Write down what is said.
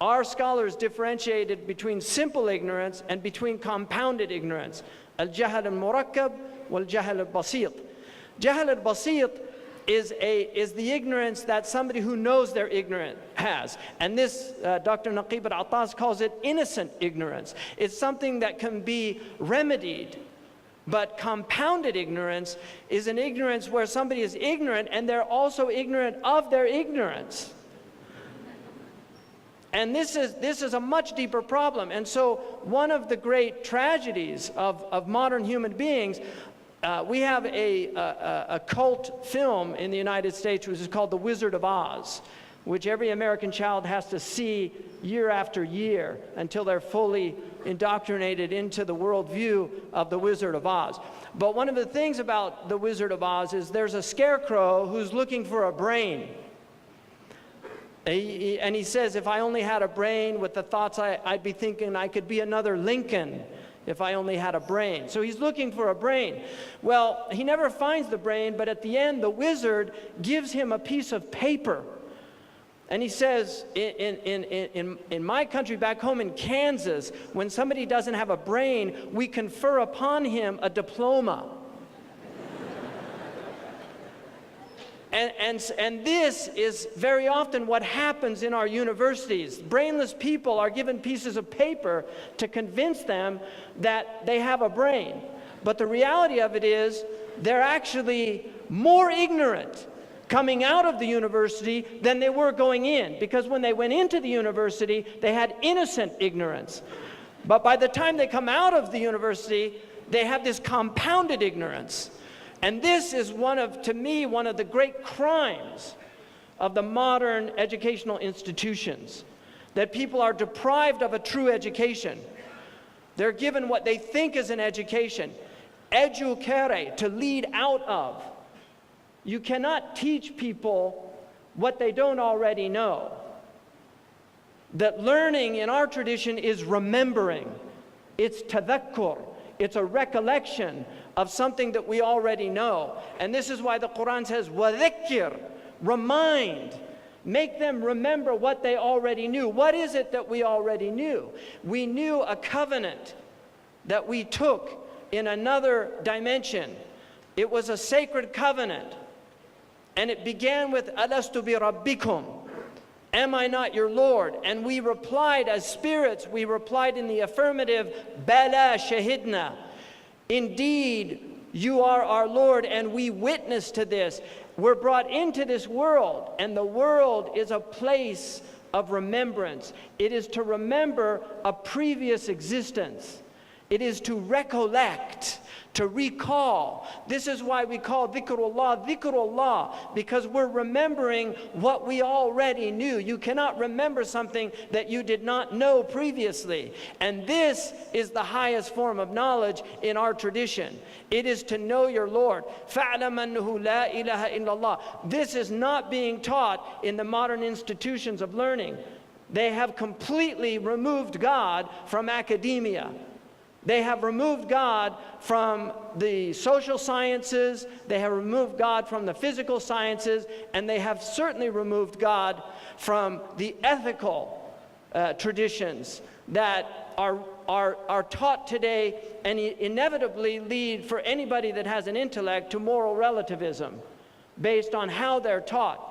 Our scholars differentiated between simple ignorance and between compounded ignorance. Al-jahl al-murakkab wal-jahl al-basit. Jahl al-basit is the ignorance that somebody who knows they're ignorant has. And this, Dr. Naqib al-Attas calls it innocent ignorance. It's something that can be remedied. But compounded ignorance is an ignorance where somebody is ignorant and they're also ignorant of their ignorance. And this is a much deeper problem. And so one of the great tragedies of modern human beings, we have a cult film in the United States which is called The Wizard of Oz, which every American child has to see year after year until they're fully indoctrinated into the worldview of the Wizard of Oz. But one of the things about the Wizard of Oz is there's a scarecrow who's looking for a brain. And he says, if I only had a brain with the thoughts I'd be thinking, I could be another Lincoln if I only had a brain. So he's looking for a brain. Well, he never finds the brain, but at the end, the wizard gives him a piece of paper. And he says, in my country back home in Kansas, when somebody doesn't have a brain, we confer upon him a diploma. And this is very often what happens in our universities. Brainless people are given pieces of paper to convince them that they have a brain. But the reality of it is, they're actually more ignorant coming out of the university than they were going in. Because when they went into the university, they had innocent ignorance. But by the time they come out of the university, they have this compounded ignorance. And this is to me, one of the great crimes of the modern educational institutions, that people are deprived of a true education. They're given what they think is an education, educare, to lead out of. You cannot teach people what they don't already know. That learning in our tradition is remembering. It's tadhakkur. It's a recollection of something that we already know. And this is why the Quran says, وَذِكِّرْ, remind. Make them remember what they already knew. What is it that we already knew? We knew a covenant that we took in another dimension. It was a sacred covenant. And it began with, أَلَسْتُ بِرَبِّكُمْ, am I not your Lord? And we replied as spirits, we replied in the affirmative, Bala shahidna. Indeed, you are our Lord, and we witness to this. We're brought into this world, and the world is a place of remembrance. It is to remember a previous existence. It is to recollect, to recall. This is why we call dhikrullah, because we're remembering what we already knew. You cannot remember something that you did not know previously. And this is the highest form of knowledge in our tradition. It is to know your Lord. فَاعْلَمْ أَنَّهُ لَا إِلَهَ إِلَّا اللَّهِ. This is not being taught in the modern institutions of learning. They have completely removed God from academia. They have removed God from the social sciences, they have removed God from the physical sciences, and they have certainly removed God from the ethical traditions that are taught today and inevitably lead for anybody that has an intellect to moral relativism based on how they're taught.